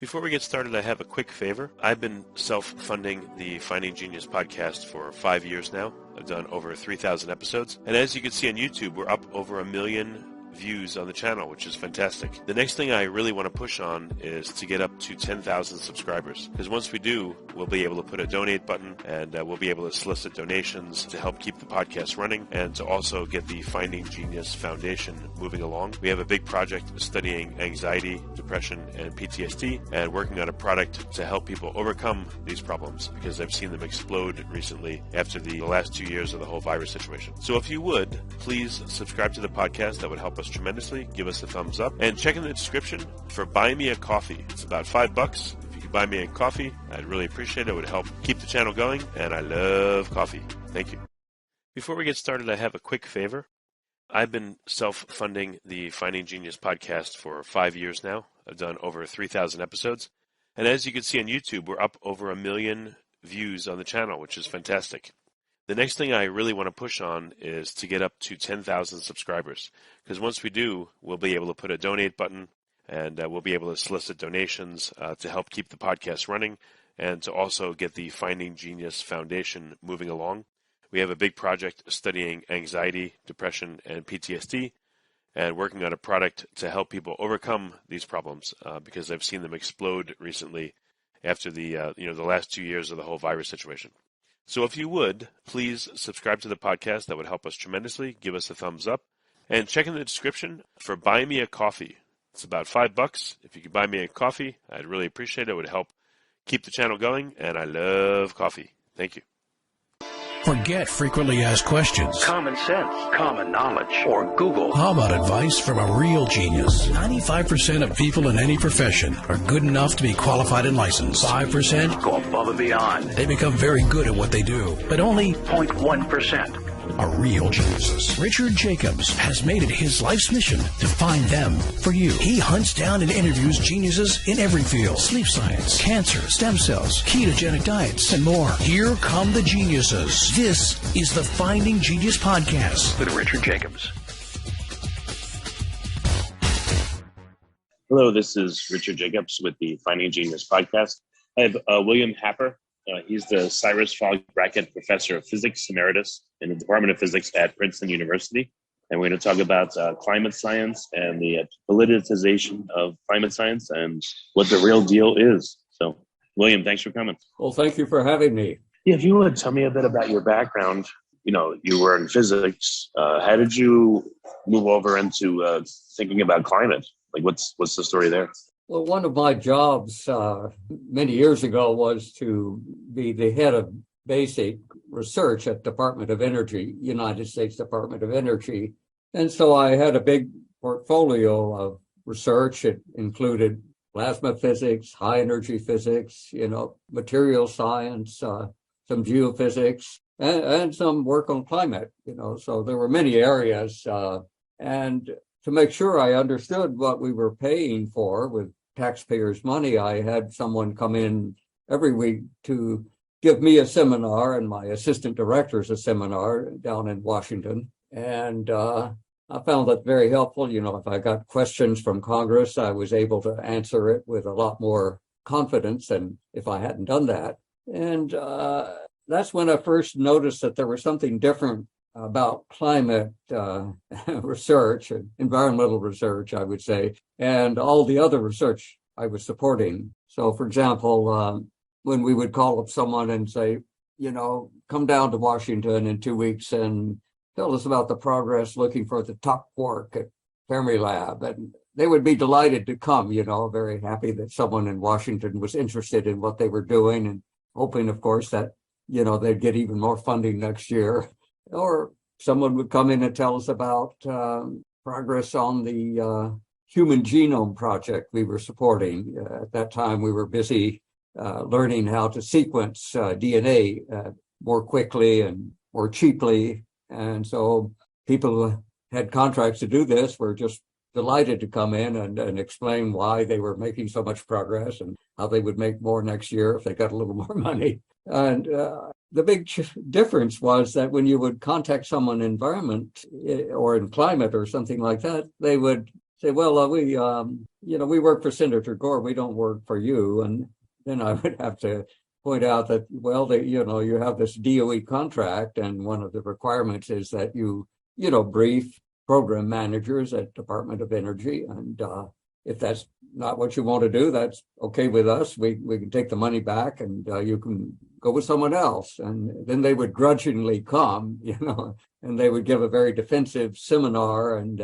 Before we get started, I have a quick favor. I've been self-funding the Finding Genius podcast for 5 years now. I've done over 3,000 episodes. And as you can see on YouTube, we're up over 1 million views on the channel, which is fantastic. The next thing I really want to push on is to get up to 10,000 subscribers. Because once we do, we'll be able to put a donate button and we'll be able to solicit donations to help keep the podcast running and to also get the Finding Genius Foundation moving along. We have a big project studying anxiety, depression, and PTSD and working on a product to help people overcome these problems because I've seen them explode recently after the last 2 years of the whole virus situation. So if you would, please subscribe to the podcast. That would help us tremendously. Give us a thumbs up and check in the description for Buy Me a Coffee. It's about $5. If you could buy me a coffee, I'd really appreciate it. It would help keep the channel going, and I love coffee. Thank you. Before we get started, I have a quick favor. I've been self-funding the Finding Genius podcast for 5 years now. I've done over 3,000 episodes. And as you can see on YouTube, we're up over 1 million views on the channel, which is fantastic. The next thing I really want to push on is to get up to 10,000 subscribers. Because once we do, we'll be able to put a donate button and we'll be able to solicit donations to help keep the podcast running and to also get the Finding Genius Foundation moving along. We have a big project studying anxiety, depression, and PTSD and working on a product to help people overcome these problems because I've seen them explode recently after the last 2 years of the whole virus situation. So if you would, please subscribe to the podcast. That would help us tremendously. Give us a thumbs up. And check in the description for Buy Me a Coffee. It's about $5. If you could buy me a coffee, I'd really appreciate it. It would help keep the channel going, and I love coffee. Thank you. Forget frequently asked questions. Common sense, common knowledge, or Google. How about advice from a real genius? 95% of people in any profession are good enough to be qualified and licensed. 5% go above and beyond. They become very good at what they do, but only 0.1% are real geniuses. Richard Jacobs has made it his life's mission to find them for you. He hunts down and interviews geniuses in every field: sleep science, cancer, stem cells, ketogenic diets, and more. Here come the geniuses. This is the Finding Genius Podcast with Richard Jacobs. Hello, this is Richard Jacobs with the Finding Genius Podcast. I have William Happer. He's the Cyrus, Fogg, Brackett Professor of Physics, Emeritus in the Department of Physics at Princeton University. And we're going to talk about climate science and the politicization of climate science and what the real deal is. So, William, thanks for coming. Well, thank you for having me. Yeah, if you would tell me a bit about your background. You know, you were in physics. How did you move over into thinking about climate? Like, what's the story there? Well, one of my jobs many years ago was to be the head of basic research at Department of Energy, United States Department of Energy. And so I had a big portfolio of research. It included plasma physics, high energy physics, material science, some geophysics, and some work on climate, so there were many areas. And to make sure I understood what we were paying for with taxpayers' money, I had someone come in every week to give me a seminar and my assistant directors a seminar down in Washington. And I found that very helpful. If I got questions from Congress, I was able to answer it with a lot more confidence than if I hadn't done that. And that's when I first noticed that there was something different about climate research, environmental research, I would say, and all the other research I was supporting. So, for example, when we would call up someone and say, come down to Washington in 2 weeks and tell us about the progress looking for the top quark at Fermilab, and they would be delighted to come, very happy that someone in Washington was interested in what they were doing and hoping, of course, that, they'd get even more funding next year. Or someone would come in and tell us about progress on the Human Genome Project we were supporting. At that time, we were busy learning how to sequence DNA more quickly and more cheaply. And so people who had contracts to do this were just delighted to come in and explain why they were making so much progress and how they would make more next year if they got a little more money. And the big difference was that when you would contact someone in environment or in climate or something like that, they would say, well, we work for Senator Gore. We don't work for you. And then I would have to point out that, well, you have this DOE contract, and one of the requirements is that you brief program managers at Department of Energy. And if that's not what you want to do, that's okay with us. We can take the money back, and you can go with someone else. And then they would grudgingly come, and they would give a very defensive seminar. And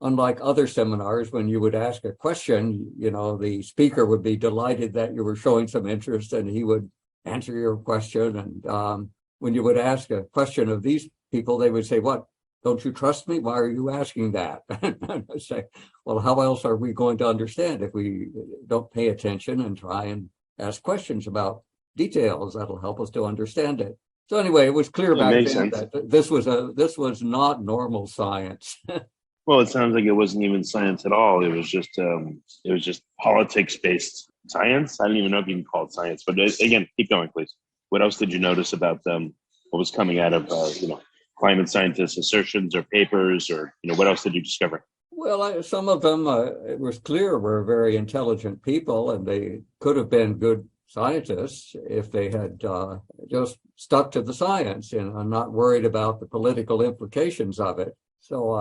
unlike other seminars, when you would ask a question, the speaker would be delighted that you were showing some interest, and he would answer your question. And when you would ask a question of these people, they would say, "What? Don't you trust me? Why are you asking that?" And I say, well, how else are we going to understand if we don't pay attention and try and ask questions about details that'll help us to understand it? So anyway, it was clear back then that this was not normal science. Well, it sounds like it wasn't even science at all. It was just politics-based science. I don't even know if you can call it science. But again, keep going, please. What else did you notice about what was coming out of climate scientists' assertions or papers, or what else did you discover? Well, some of them, it was clear, were very intelligent people, and they could have been good scientists if they had just stuck to the science and not worried about the political implications of it. So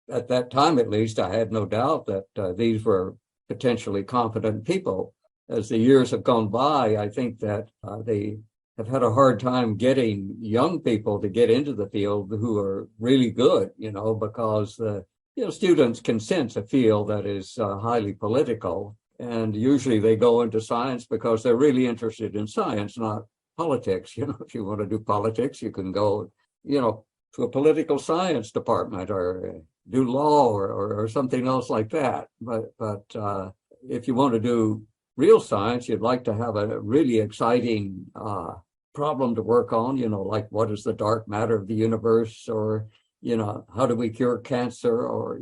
at that time, at least, I had no doubt that these were potentially competent people. As the years have gone by, I think that they have had a hard time getting young people to get into the field who are really good, because students can sense a field that is highly political. And usually they go into science because they're really interested in science, not politics. If you want to do politics, you can go, to a political science department or do law or something else like that. But if you want to do real science, you'd like to have a really exciting problem to work on, like what is the dark matter of the universe, or, how do we cure cancer, or,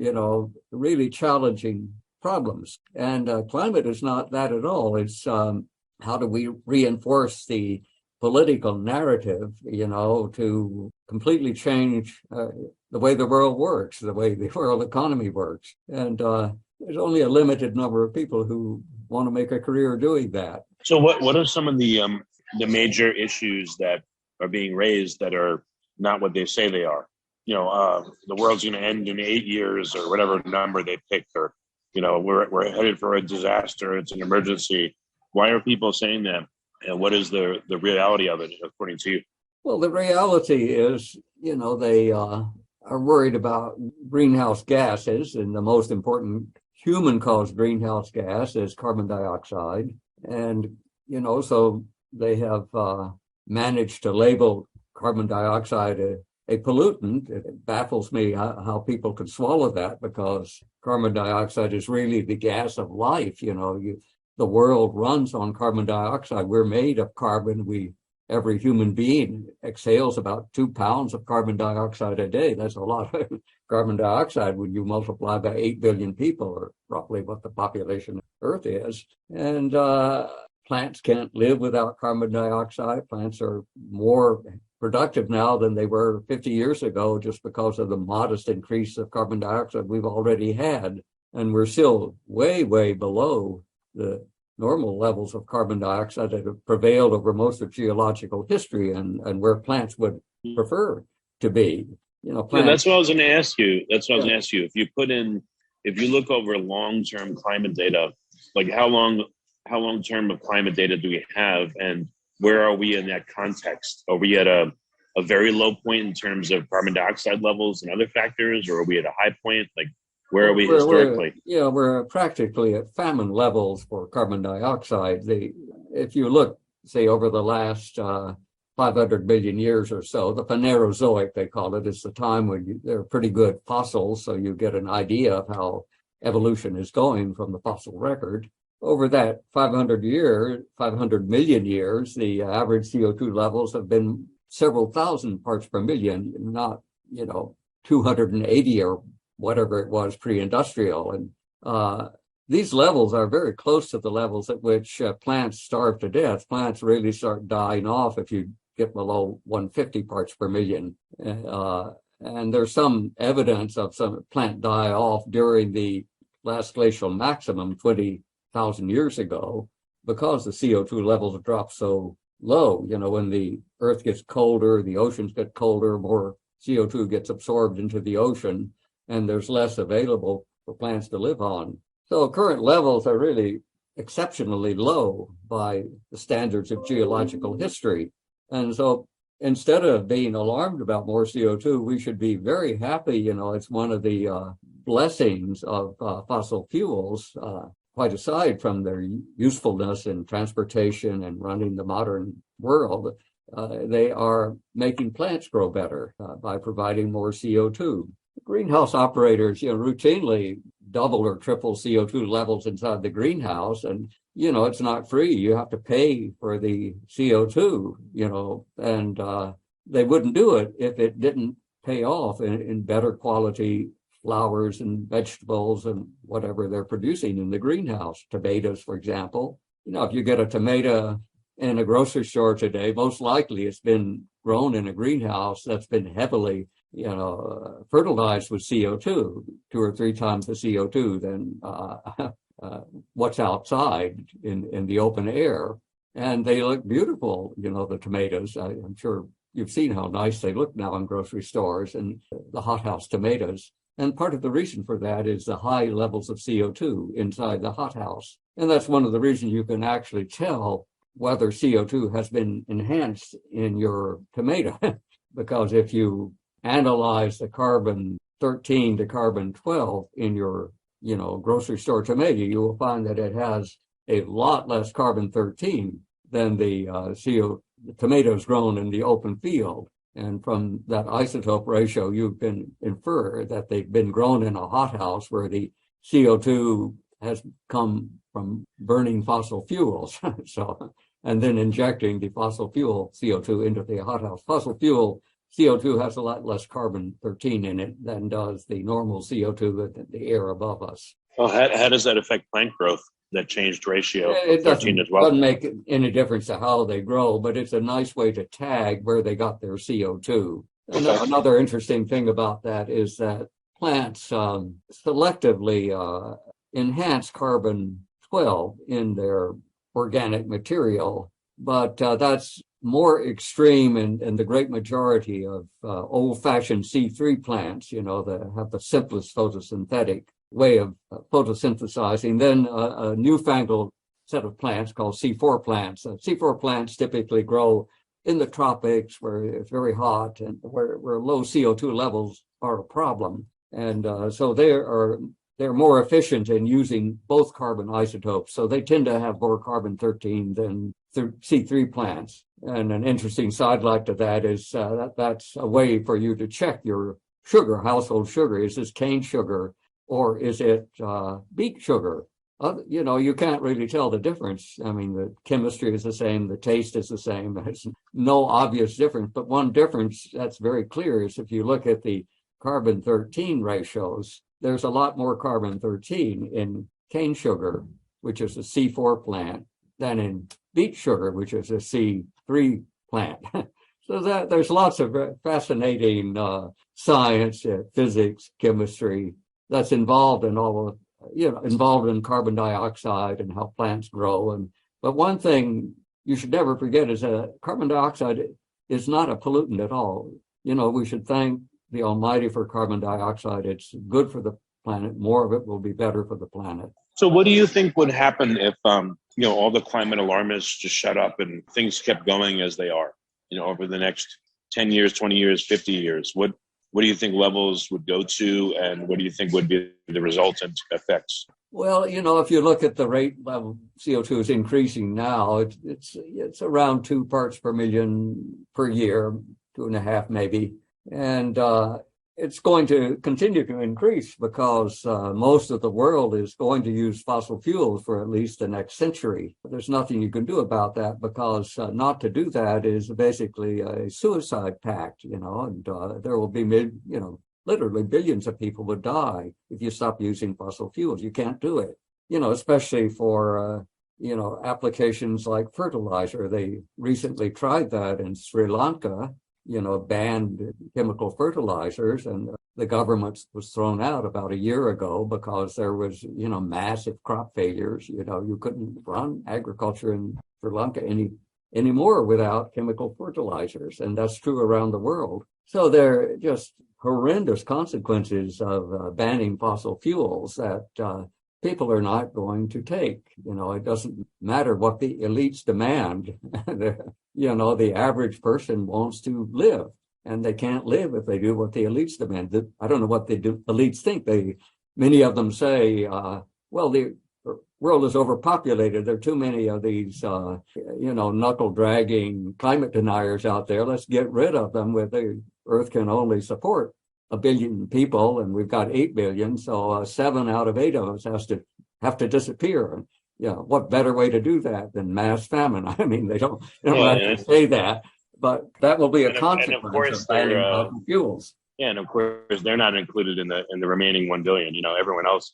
really challenging problems. And climate is not that at all. It's how do we reinforce the political narrative, to completely change the way the world works, the way the world economy works. And there's only a limited number of people who want to make a career doing that. So what are some of the major issues that are being raised that are not what they say they are? The world's going to end in 8 years, or whatever number they pick, or we're headed for a disaster. It's an emergency. Why are people saying that? And what is the reality of it, according to you? Well, the reality is, they are worried about greenhouse gases, and the most important human-caused greenhouse gas is carbon dioxide. And, so they have managed to label carbon dioxide a pollutant. It baffles me how people can swallow that, because carbon dioxide is really the gas of life. The world runs on carbon dioxide. We're made of carbon. Every human being exhales about 2 pounds of carbon dioxide a day. That's a lot of carbon dioxide when you multiply by 8 billion people, or roughly what the population of Earth is. And plants can't live without carbon dioxide. Plants are more productive now than they were 50 years ago, just because of the modest increase of carbon dioxide we've already had. And we're still way, way below the normal levels of carbon dioxide that have prevailed over most of geological history, and where plants would prefer to be. Plants, that's what I was going to ask you. If you look over long-term climate data, like how long-term of climate data do we have, and where are we in that context? Are we at a very low point in terms of carbon dioxide levels and other factors, or are we at a high point? Like, where are we historically? We're practically at famine levels for carbon dioxide. If you look, say, over the last 500 million years or so, the Phanerozoic, they call it, is the time when they're pretty good fossils, so you get an idea of how evolution is going from the fossil record. Over that 500 million years, the average CO2 levels have been several thousand parts per million, not, 280 or whatever it was pre-industrial. And these levels are very close to the levels at which plants starve to death. Plants really start dying off if you get below 150 parts per million. And there's some evidence of some plant die-off during the last glacial maximum 20,000 years ago because the CO2 levels drop so low. When the Earth gets colder, the oceans get colder, more CO2 gets absorbed into the ocean, and there's less available for plants to live on. So current levels are really exceptionally low by the standards of geological history. And so instead of being alarmed about more CO2, we should be very happy. It's one of the blessings of fossil fuels, quite aside from their usefulness in transportation and running the modern world. They are making plants grow better by providing more CO2. Greenhouse operators, routinely double or triple CO2 levels inside the greenhouse, and it's not free. You have to pay for the CO2, and they wouldn't do it if it didn't pay off in better quality flowers and vegetables and whatever they're producing in the greenhouse. Tomatoes, for example. If you get a tomato in a grocery store today, most likely it's been grown in a greenhouse that's been heavily fertilized with CO2, 2 or 3 times the CO2 than what's outside in the open air. And they look beautiful, the tomatoes. I'm sure you've seen how nice they look now in grocery stores and the hothouse tomatoes. And part of the reason for that is the high levels of CO2 inside the hothouse. And that's one of the reasons you can actually tell whether CO2 has been enhanced in your tomato. Because if you analyze the carbon 13 to carbon 12 in your, grocery store tomato, you will find that it has a lot less carbon 13 than the tomatoes grown in the open field. And from that isotope ratio, you can infer that they've been grown in a hothouse where the CO2 has come from burning fossil fuels. And then injecting the fossil fuel CO2 into the hothouse. Fossil fuel CO2 has a lot less carbon 13 in it than does the normal CO2 in the air above us. Well, how does that affect plant growth, that changed ratio It of 13 as well? doesn't make any difference to how they grow, but it's a nice way to tag where they got their CO2. Okay. Another interesting thing about that is that plants selectively enhance carbon 12 in their organic material, but that's more extreme in the great majority of old-fashioned C3 plants, that have the simplest photosynthetic way of photosynthesizing. Then a newfangled set of plants called C4 plants. C4 plants typically grow in the tropics where it's very hot and where low CO2 levels are a problem. And so they're more efficient in using both carbon isotopes. So they tend to have more carbon 13 than C3 plants. And an interesting sidelight to that is that's a way for you to check your sugar, household sugar. Is this cane sugar or is it beet sugar? You can't really tell the difference. I mean, the chemistry is the same, the taste is the same. There's no obvious difference. But one difference that's very clear is if you look at the carbon 13 ratios, there's a lot more carbon 13 in cane sugar, which is a C4 plant, than in beet sugar, which is a C3 plant. So that there's lots of fascinating science, physics, chemistry that's involved in all of, involved in carbon dioxide and how plants grow. But one thing you should never forget is that carbon dioxide is not a pollutant at all. We should thank the Almighty for carbon dioxide. It's good for the planet. More of it will be better for the planet. So what do you think would happen if, all the climate alarmists just shut up and things kept going as they are, over the next 10 years, 20 years, 50 years? What do you think levels would go to, and what do you think would be the resultant effects? Well, if you look at the rate level CO2 is increasing now, it's around 2 parts per million per year, 2.5 maybe. And it's going to continue to increase because most of the world is going to use fossil fuels for at least the next century. There's nothing you can do about that because not to do that is basically a suicide pact, and there will be, literally billions of people would die if you stop using fossil fuels. You can't do it, especially for, applications like fertilizer. They recently tried that in Sri Lanka, banned chemical fertilizers, and the government was thrown out about a year ago because there was, massive crop failures. You couldn't run agriculture in Sri Lanka anymore without chemical fertilizers, and that's true around the world. So there are just horrendous consequences of banning fossil fuels that people are not going to take. It doesn't matter what the elites demand. The average person wants to live, and they can't live if they do what the elites demand. I don't know what the elites think. Many of them say, well, the world is overpopulated. There are too many of these, knuckle-dragging climate deniers out there. Let's get rid of them. The Earth can only support 1 billion people, and we've got 8 billion, so 7 out of 8 of us have to disappear. What better way to do that than mass famine? I mean, they don't have to say that, but that will be a consequence of banning fossil fuels. Yeah, and of course they're not included in the remaining 1 billion. Everyone else.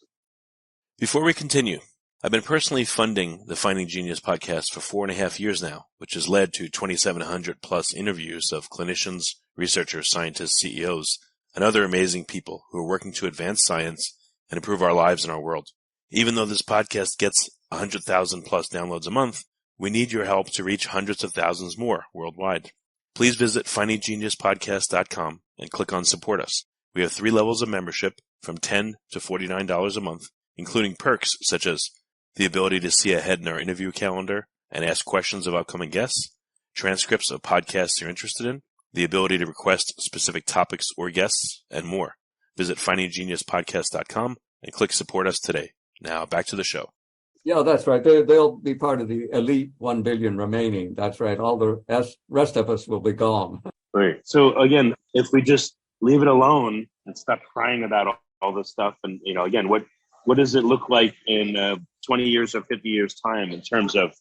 Before we continue, I've been personally funding the Finding Genius podcast for 4.5 years now, which has led to 2,700 plus interviews of clinicians, researchers, scientists, CEOs, and other amazing people who are working to advance science and improve our lives and our world. Even though this podcast gets 100,000 plus downloads a month, we need your help to reach hundreds of thousands more worldwide. Please visit findinggeniuspodcast.com and click on Support Us. We have 3 levels of membership from $10 to $49 a month, including perks such as the ability to see ahead in our interview calendar and ask questions of upcoming guests, transcripts of podcasts you're interested in, the ability to request specific topics or guests, and more. Visit findinggeniuspodcast.com and click Support Us today. Now, back to the show. Yeah, that's right. They'll be part of the elite 1 billion remaining. That's right. All the rest of us will be gone. Right. So again, if we just leave it alone and stop crying about all this stuff, and again, what does it look like in 20 years or 50 years time in terms of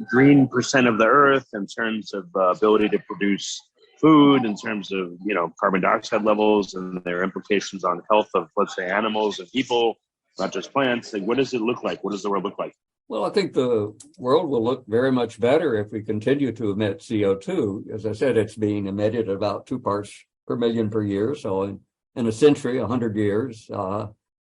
green percent of the earth, in terms of ability to produce food, in terms of carbon dioxide levels and their implications on health of, let's say, animals and people, not just plants? Like, what does it look like? What does the world look like? Well, I think the world will look very much better if we continue to emit CO2. As I said, it's being emitted at about 2 parts per million per year. So in a century, 100 years,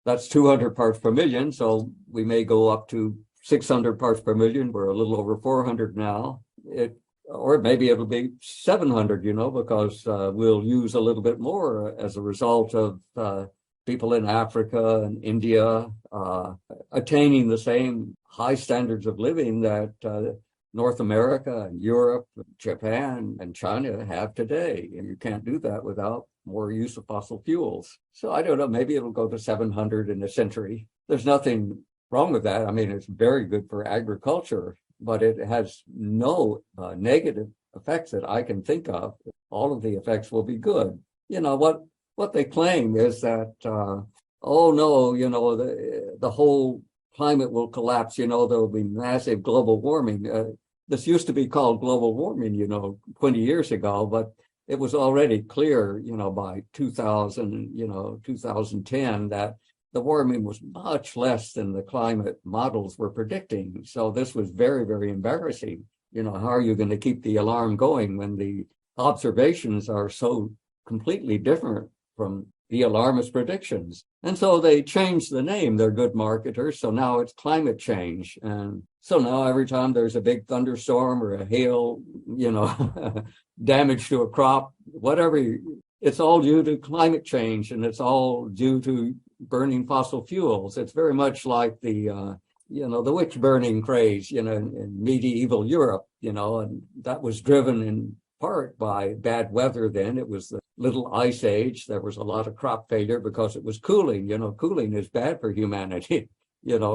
that's 200 parts per million. So we may go up to 600 parts per million. We're a little over 400 now. Or maybe it'll be 700, because we'll use a little bit more as a result of people in Africa and India attaining the same high standards of living that North America and Europe, Japan and China have today. And you can't do that without more use of fossil fuels. So I don't know, maybe it'll go to 700 in a century. There's nothing wrong with that. I mean, it's very good for agriculture, but it has no negative effects that I can think of. All of the effects will be good. What they claim is that, the whole climate will collapse. There will be massive global warming. This used to be called global warming, 20 years ago, but it was already clear, by 2010 that the warming was much less than the climate models were predicting. So this was very, very embarrassing. How are you going to keep the alarm going when the observations are so completely different from the alarmist predictions? And so they changed the name. They're good marketers. So now it's climate change. And so now every time there's a big thunderstorm or a hail, damage to a crop, whatever, it's all due to climate change, and it's all due to burning fossil fuels. It's very much like the witch burning craze, in medieval Europe, and that was driven in part by bad weather then. It was the Little Ice Age. There was a lot of crop failure because it was cooling. Cooling is bad for humanity.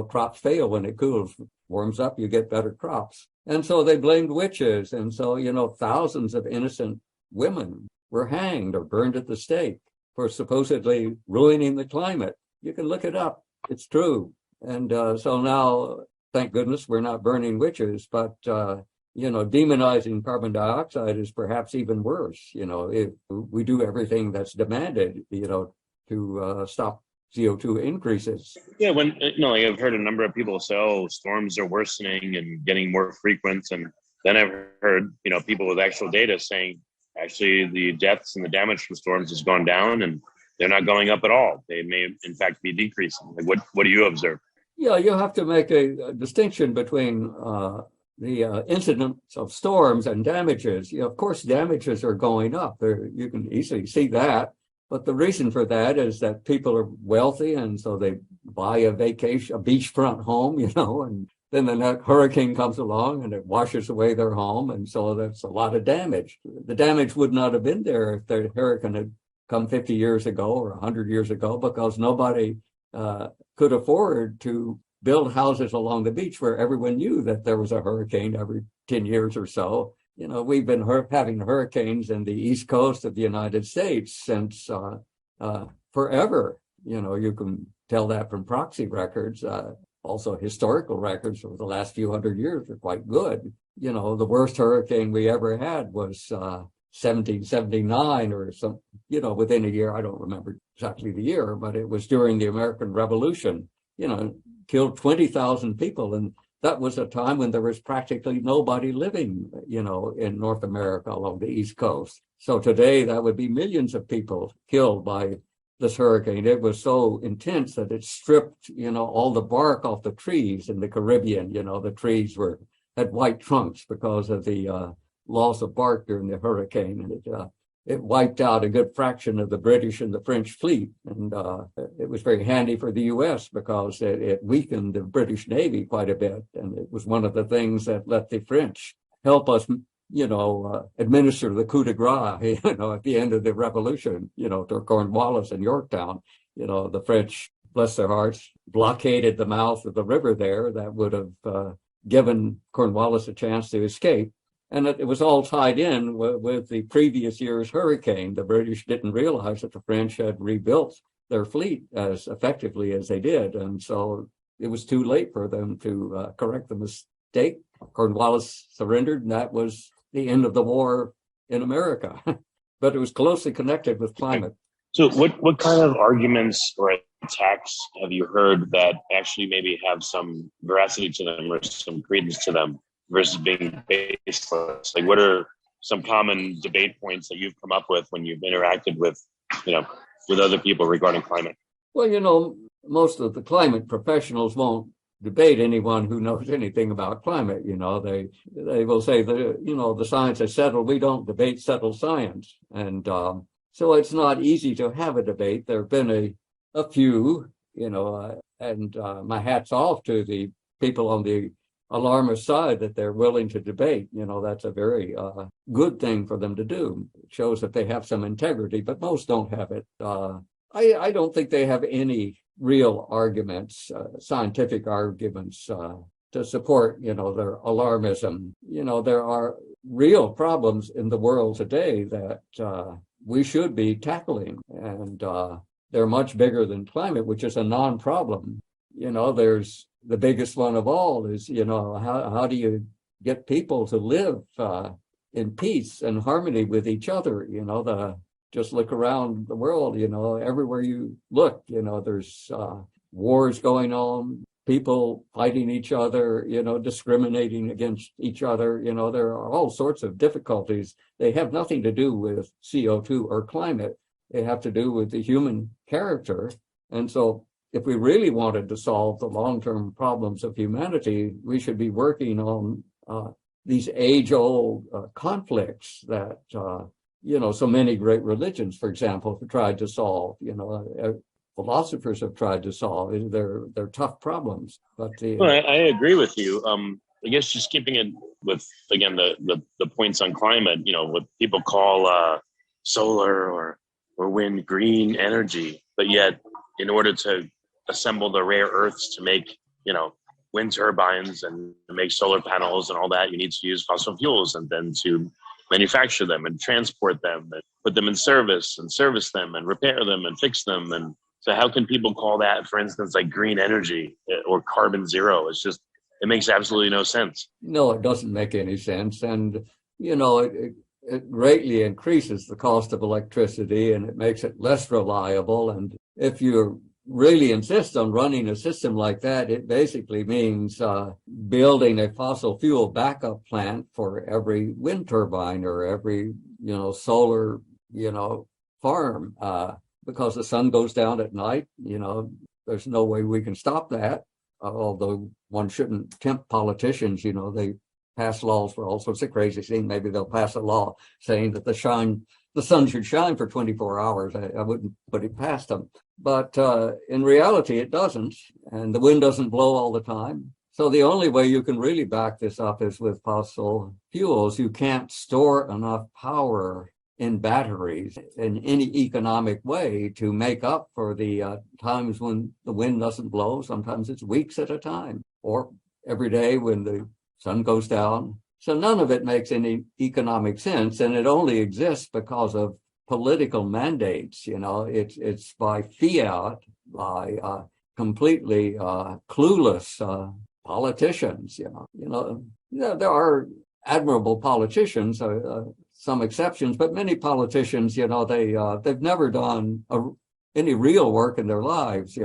Crops fail when it cools. Warms up, you get better crops. And so they blamed witches. And so, thousands of innocent women were hanged or burned at the stake for supposedly ruining the climate. You can look it up. It's true. And so now, thank goodness, we're not burning witches, but demonizing carbon dioxide is perhaps even worse. If we do everything that's demanded, to stop CO2 increases. Yeah, when I've heard a number of people say, "Oh, storms are worsening and getting more frequent," and then I've heard people with actual data saying actually the deaths and the damage from storms has gone down, and they're not going up at all. They may, in fact, be decreasing. Like, what do you observe? Yeah, you have to make a distinction between the incidence of storms and damages. Of course, damages are going up. You can easily see that. But the reason for that is that people are wealthy, and so they buy a beachfront home, and then the next hurricane comes along and it washes away their home. And so that's a lot of damage. The damage would not have been there if the hurricane had come 50 years ago or 100 years ago, because nobody could afford to build houses along the beach where everyone knew that there was a hurricane every 10 years or so. We've been having hurricanes in the East Coast of the United States since forever. You can tell that from proxy records. Also, historical records over the last few hundred years are quite good. The worst hurricane we ever had was 1779 or some, within a year. I don't remember exactly the year, but it was during the American Revolution, killed 20,000 people. And that was a time when there was practically nobody living, in North America along the East Coast. So today that would be millions of people killed by this hurricane. It was so intense that it stripped, all the bark off the trees in the Caribbean. The trees had white trunks because of the loss of bark during the hurricane. And it wiped out a good fraction of the British and the French fleet. And it was very handy for the U.S. because it weakened the British Navy quite a bit. And it was one of the things that let the French help us, administer the coup de grace, at the end of the revolution, to Cornwallis and Yorktown. The French, bless their hearts, blockaded the mouth of the river there. That would have given Cornwallis a chance to escape. And it was all tied in with the previous year's hurricane. The British didn't realize that the French had rebuilt their fleet as effectively as they did. And so it was too late for them to correct the mistake. Cornwallis surrendered, and that was the end of the war in America. But it was closely connected with climate. So what kind of arguments or attacks have you heard that actually maybe have some veracity to them or some credence to them versus being baseless? Like, what are some common debate points that you've come up with when you've interacted with other people regarding climate? Well, most of the climate professionals won't debate anyone who knows anything about climate. They will say that, the science is settled. We don't debate settled science. And so it's not easy to have a debate. There have been a few, and my hat's off to the people on the alarmist side that they're willing to debate. That's a very good thing for them to do. It shows that they have some integrity, but most don't have it. I don't think they have any real arguments, scientific arguments to support, their alarmism. There are real problems in the world today that we should be tackling, and they're much bigger than climate, which is a non-problem. There's the biggest one of all is, how do you get people to live in peace and harmony with each other? Just look around the world, everywhere you look, there's wars going on, people fighting each other, discriminating against each other. There are all sorts of difficulties. They have nothing to do with CO2 or climate. They have to do with the human character. And so if we really wanted to solve the long-term problems of humanity, we should be working on these age-old conflicts that, so many great religions, for example, have tried to solve. Philosophers have tried to solve. They're tough problems. But I agree with you. I guess just keeping it with, again, the points on climate, what people call solar or wind green energy, but yet in order to assemble the rare earths to make, wind turbines and make solar panels and all that, you need to use fossil fuels, and then to manufacture them and transport them and put them in service and service them and repair them and fix them. And so how can people call that, for instance, like green energy or carbon zero? It makes absolutely no sense. No, it doesn't make any sense. And, it greatly increases the cost of electricity, and it makes it less reliable. And if you really insist on running a system like that, it basically means building a fossil fuel backup plant for every wind turbine or every solar, farm, because the sun goes down at night. There's no way we can stop that. Although one shouldn't tempt politicians, they pass laws for all sorts of crazy things. Maybe they'll pass a law saying that the sun should shine for 24 hours. I wouldn't put it past them. But in reality, it doesn't. And the wind doesn't blow all the time. So the only way you can really back this up is with fossil fuels. You can't store enough power in batteries in any economic way to make up for the times when the wind doesn't blow. Sometimes it's weeks at a time, or every day when the sun goes down. So none of it makes any economic sense, and it only exists because of political mandates. It's by fiat, by completely clueless politicians. There are admirable politicians, some exceptions, but many politicians, they've never done any real work in their lives.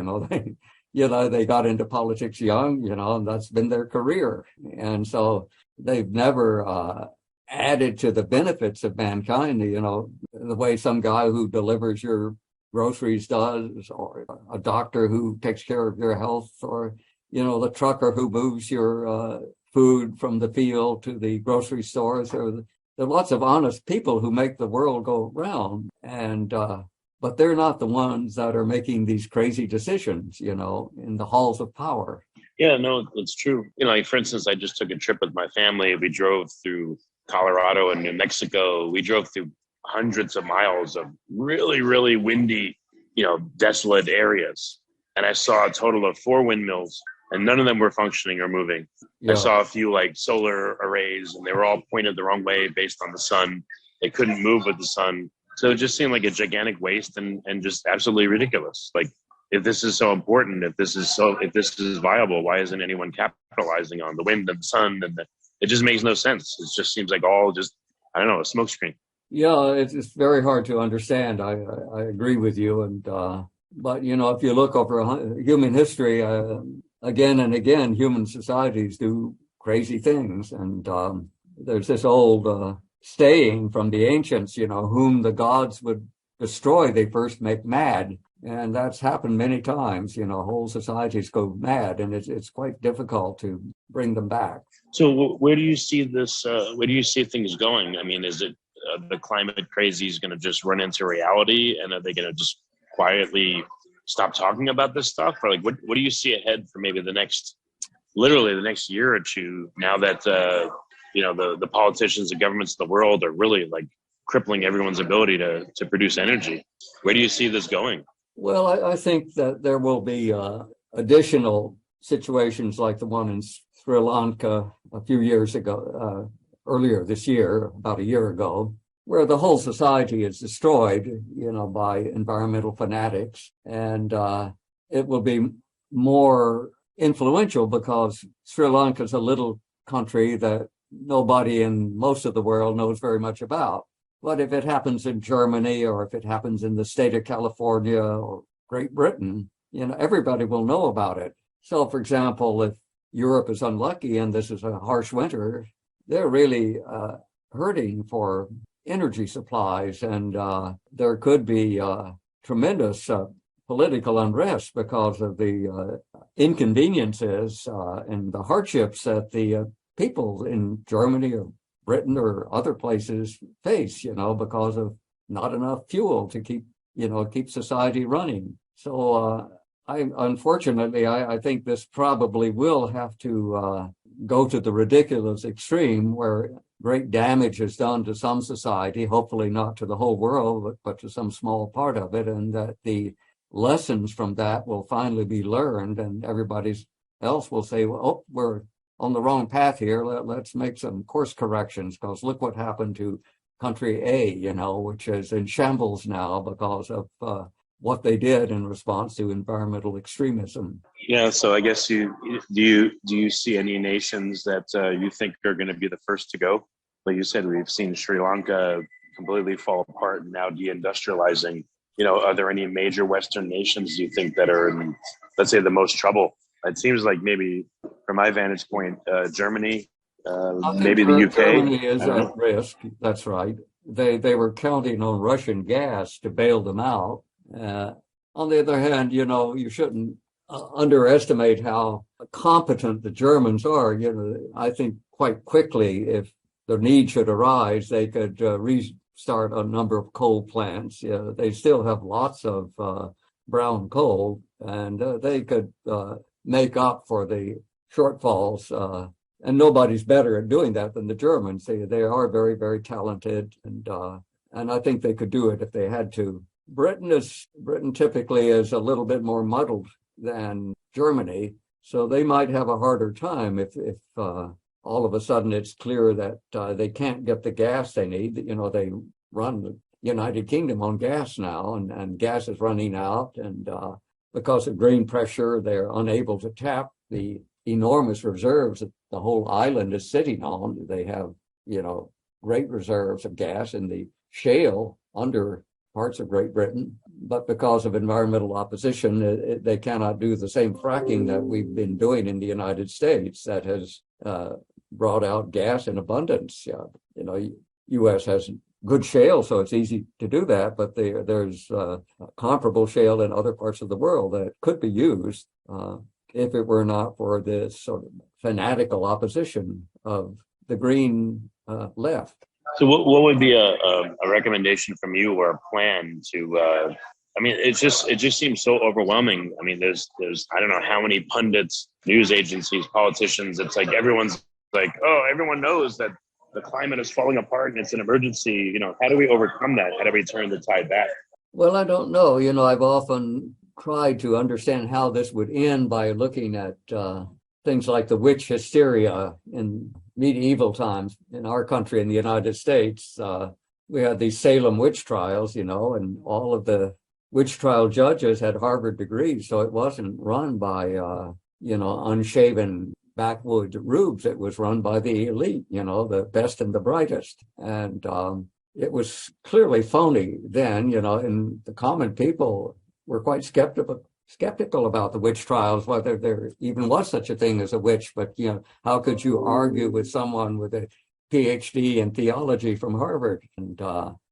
They got into politics young, and that's been their career. And so they've never added to the benefits of mankind, the way some guy who delivers your groceries does, or a doctor who takes care of your health, or, the trucker who moves your food from the field to the grocery stores. There are lots of honest people who make the world go round, but they're not the ones that are making these crazy decisions, in the halls of power. Yeah, no, it's true. For instance, I just took a trip with my family. We drove through Colorado and New Mexico. We drove through hundreds of miles of really, really windy, desolate areas. And I saw a total of 4 windmills, and none of them were functioning or moving. Yeah. I saw a few solar arrays, and they were all pointed the wrong way based on the sun. They couldn't move with the sun. So it just seemed like a gigantic waste and just absolutely ridiculous. Like, if this is so important, if this is viable, why isn't anyone capitalizing on the wind and the sun? It just makes no sense. It just seems like all just, a smokescreen. Yeah, it's very hard to understand. I agree with you. And but if you look over human history, again and again, human societies do crazy things. And there's this old saying from the ancients, whom the gods would destroy, they first make mad. And that's happened many times. Whole societies go mad, and it's quite difficult to bring them back. So where do you see this? Where do you see things going? I mean, is it the climate crazy is going to just run into reality, and are they going to just quietly stop talking about this stuff? Or what do you see ahead for maybe the next year or two, now that the politicians and governments of the world are really crippling everyone's ability to produce energy? Where do you see this going? Well, I think that there will be additional situations like the one in Sri Lanka a few years ago, earlier this year, about a year ago, where the whole society is destroyed, by environmental fanatics. And it will be more influential because Sri Lanka is a little country that nobody in most of the world knows very much about. But if it happens in Germany, or if it happens in the state of California or Great Britain, everybody will know about it. So, for example, if Europe is unlucky and this is a harsh winter, they're really hurting for energy supplies, and there could be tremendous political unrest because of the inconveniences and the hardships that the people in Germany or Britain or other places face, because of not enough fuel to keep society running. So I think this probably will have to go to the ridiculous extreme where great damage is done to some society, hopefully not to the whole world, but to some small part of it, and that the lessons from that will finally be learned, and everybody else will say, well, we're on the wrong path here. Let's make some course corrections, because look what happened to country A, which is in shambles now because of what they did in response to environmental extremism. Yeah, so I guess do you see any nations that you think are going to be the first to go? Like you said, we've seen Sri Lanka completely fall apart and now deindustrializing. Are there any major Western nations you think that are in, let's say, the most trouble? It seems like maybe, from my vantage point, Germany, maybe the UK. Germany is at risk. That's right. they were counting on Russian gas to bail them out. On the other hand, you shouldn't underestimate how competent the Germans are. I think quite quickly, if the need should arise, they could restart a number of coal plants. They still have lots of brown coal, and they could make up for the shortfalls. And nobody's better at doing that than the Germans. They are very, very talented, and I think they could do it if they had to. Britain typically is a little bit more muddled than Germany, so they might have a harder time if all of a sudden it's clear that they can't get the gas they need. They run the United Kingdom on gas now, and gas is running out, and because of green pressure, they're unable to tap the enormous reserves that the whole island is sitting on. They have, great reserves of gas in the shale under parts of Great Britain, but because of environmental opposition, they cannot do the same fracking that we've been doing in the United States that has brought out gas in abundance. U.S. has good shale, so it's easy to do that, but there's comparable shale in other parts of the world that could be used if it were not for this sort of fanatical opposition of the green left. So what would be a recommendation from you or a plan to, it just seems so overwhelming. There's I don't know how many pundits, news agencies, politicians, it's like everyone's like, oh, everyone knows that the climate is falling apart and it's an emergency. How do we overcome that? How do we turn the tide back? Well, I don't know. I've often tried to understand how this would end by looking at things like the witch hysteria in medieval times in our country, in the United States. We had these Salem witch trials, and all of the witch trial judges had Harvard degrees, so it wasn't run by, unshaven backwood rubes. It was run by the elite, the best and the brightest. And it was clearly phony then, and the common people were quite skeptical about the witch trials, whether there even was such a thing as a witch. But, how could you argue with someone with a PhD in theology from Harvard? And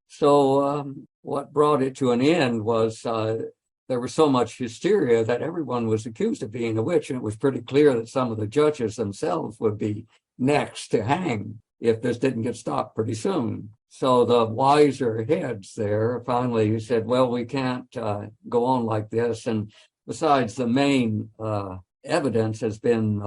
so what brought it to an end was there was so much hysteria that everyone was accused of being a witch. And it was pretty clear that some of the judges themselves would be next to hang if this didn't get stopped pretty soon. So the wiser heads there finally said, well, we can't go on like this. And besides, the main evidence has been,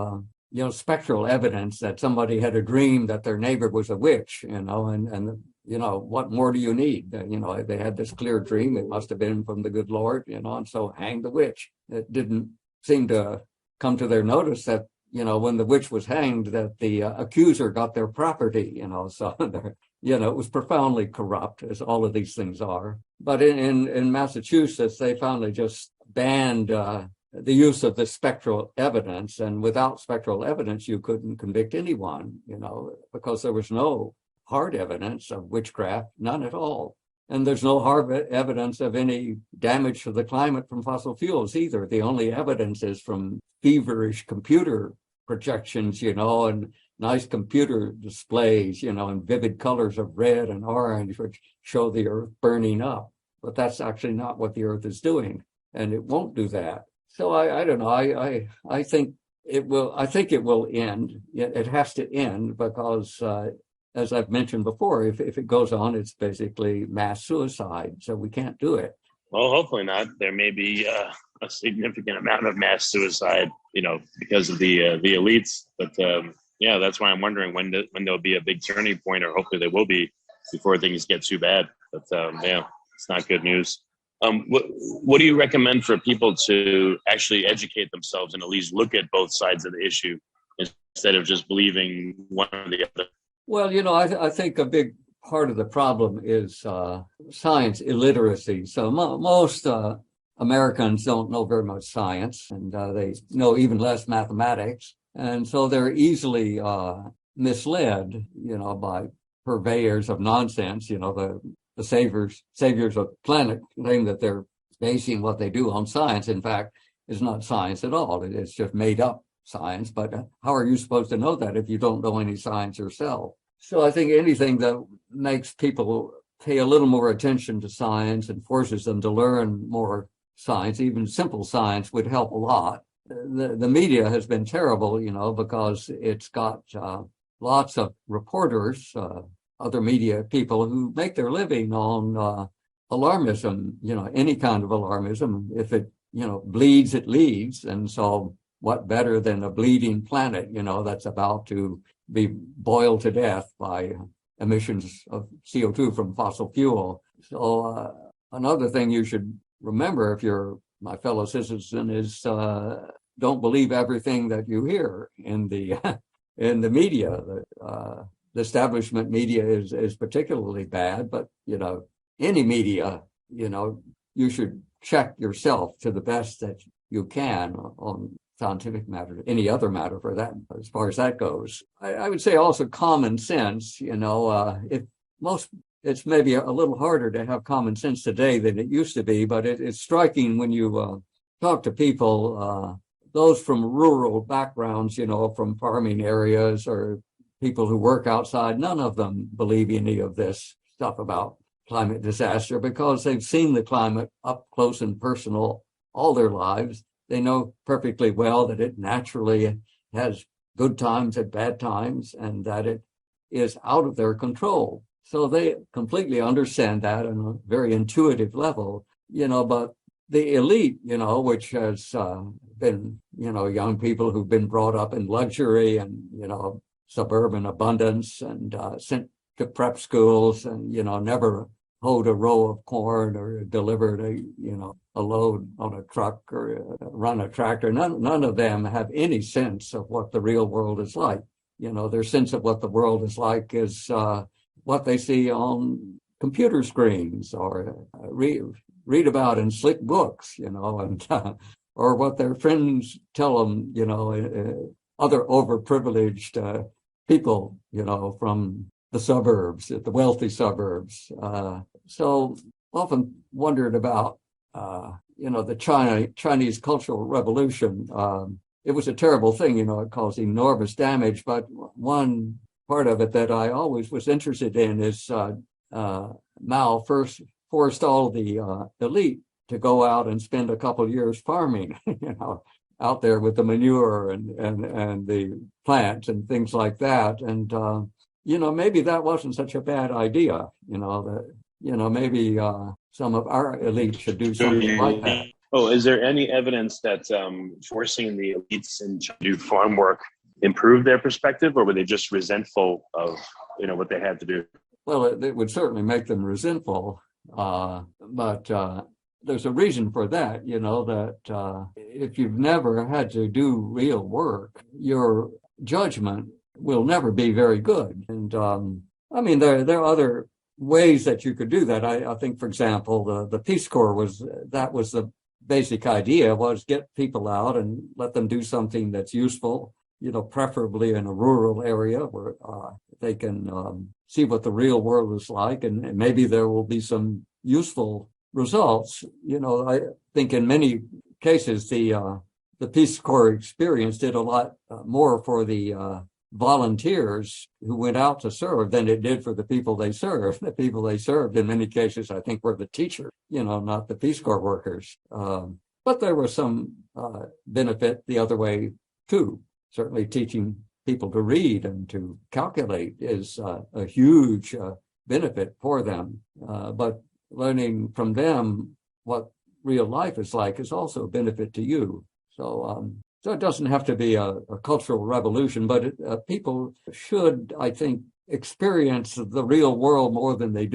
spectral evidence that somebody had a dream that their neighbor was a witch, and what more do you need? They had this clear dream. It must have been from the good Lord, and so hang the witch. It didn't seem to come to their notice that, when the witch was hanged, that the accuser got their property, so it was profoundly corrupt, as all of these things are. But in Massachusetts, they finally just banned the use of the spectral evidence. And without spectral evidence, you couldn't convict anyone, because there was no hard evidence of witchcraft, none at all. And there's no hard evidence of any damage to the climate from fossil fuels either. The only evidence is from feverish computer projections, and nice computer displays, in vivid colors of red and orange, which show the Earth burning up. But that's actually not what the Earth is doing, and it won't do that. So I don't know. I think it will. I think it will end. It has to end because, as I've mentioned before, if it goes on, it's basically mass suicide. So we can't do it. Well, hopefully not. There may be a significant amount of mass suicide, because of the elites. But that's why I'm wondering when there'll be a big turning point, or hopefully there will be before things get too bad. But it's not good news. What do you recommend for people to actually educate themselves and at least look at both sides of the issue instead of just believing one or the other? Well, I think a big part of the problem is science illiteracy. So most Americans don't know very much science, and they know even less mathematics. And so they're easily misled, by purveyors of nonsense, the saviors of the planet claim that they're basing what they do on science. In fact, it's not science at all. It's just made up science. But how are you supposed to know that if you don't know any science yourself? So I think anything that makes people pay a little more attention to science and forces them to learn more science, even simple science, would help a lot. The media has been terrible, because it's got lots of reporters, other media people who make their living on alarmism, any kind of alarmism. If it, bleeds, it leads. And so what better than a bleeding planet, that's about to be boiled to death by emissions of CO2 from fossil fuel. So another thing you should remember, if you're my fellow citizen, is don't believe everything that you hear in the in the media. The establishment media is particularly bad, but any media, you should check yourself to the best that you can on scientific matter, any other matter for that, as far as that goes. I would say also common sense, it's maybe a little harder to have common sense today than it used to be, but it's striking when you talk to people, those from rural backgrounds, from farming areas or people who work outside. None of them believe any of this stuff about climate disaster because they've seen the climate up close and personal all their lives. They know perfectly well that it naturally has good times and bad times and that it is out of their control. So they completely understand that on a very intuitive level, but the elite, which has been, young people who've been brought up in luxury and, suburban abundance and sent to prep schools and, never hoed a row of corn or delivered a load on a truck or run a tractor. None of them have any sense of what the real world is like. Their sense of what the world is like is what they see on computer screens or read about in slick books, and or what their friends tell them, other overprivileged people, from the suburbs, the wealthy suburbs. So often wondered about, the Chinese Cultural Revolution. It was a terrible thing, it caused enormous damage, but one part of it that I always was interested in is Mao first forced all the elite to go out and spend a couple of years farming, out there with the manure and the plants and things like that. And, maybe that wasn't such a bad idea, maybe some of our elites should do something like that. Oh, is there any evidence that forcing the elites to do farm work improved their perspective, or were they just resentful of, what they had to do? Well, it would certainly make them resentful, but there's a reason for that, that if you've never had to do real work, your judgment will never be very good. And there are other ways that you could do that. I think, for example, the Peace Corps was the basic idea, was get people out and let them do something that's useful, preferably in a rural area where they can see what the real world is like, and maybe there will be some useful results. I think in many cases the Peace Corps experience did a lot more for the volunteers who went out to serve than it did for the people they served. The people they served in many cases, I think, were the teachers, not the Peace Corps workers. But there was some benefit the other way too. Certainly teaching people to read and to calculate is a huge benefit for them. But learning from them what real life is like is also a benefit to you. So it doesn't have to be a cultural revolution, but people should, I think, experience the real world more than they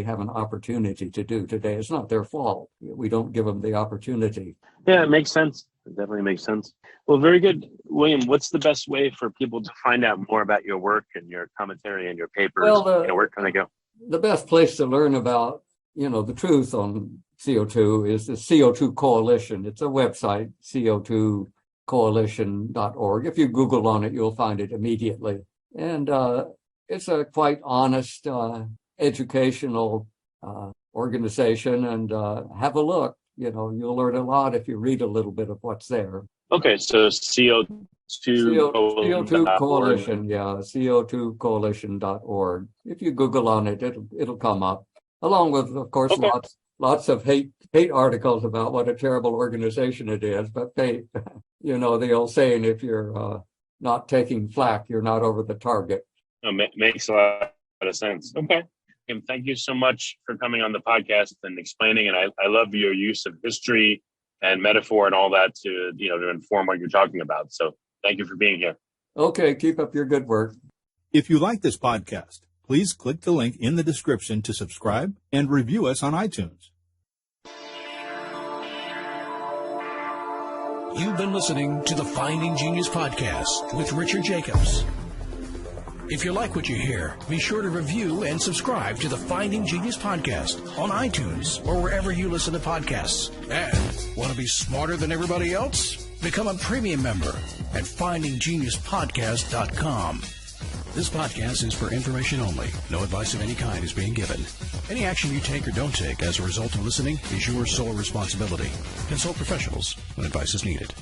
have an opportunity to do today. It's not their fault. We don't give them the opportunity. Yeah, it makes sense. It definitely makes sense. Well, very good. William, what's the best way for people to find out more about your work and your commentary and your papers? Well, where can they go? The best place to learn about, the truth on CO2 is the CO2 Coalition. It's a website, co2coalition.org. If you Google on it, you'll find it immediately. And it's a quite honest, educational organization, and have a look. You'll learn a lot if you read a little bit of what's there. Okay, so CO2 Coalition, yeah, CO2coalition.org. If you Google on it, it'll come up, along with, of course, Okay. lots of hate articles about what a terrible organization it is. But the old saying, if you're not taking flack, you're not over the target. Makes a lot of sense. Okay. And thank you so much for coming on the podcast and explaining. And I love your use of history and metaphor and all that to inform what you're talking about. So thank you for being here. Okay, keep up your good work. If you like this podcast, please click the link in the description to subscribe and review us on iTunes. You've been listening to the Finding Genius podcast with Richard Jacobs. If you like what you hear, be sure to review and subscribe to the Finding Genius podcast on iTunes or wherever you listen to podcasts. And want to be smarter than everybody else? Become a premium member at findinggeniuspodcast.com. This podcast is for information only. No advice of any kind is being given. Any action you take or don't take as a result of listening is your sole responsibility. Consult professionals when advice is needed.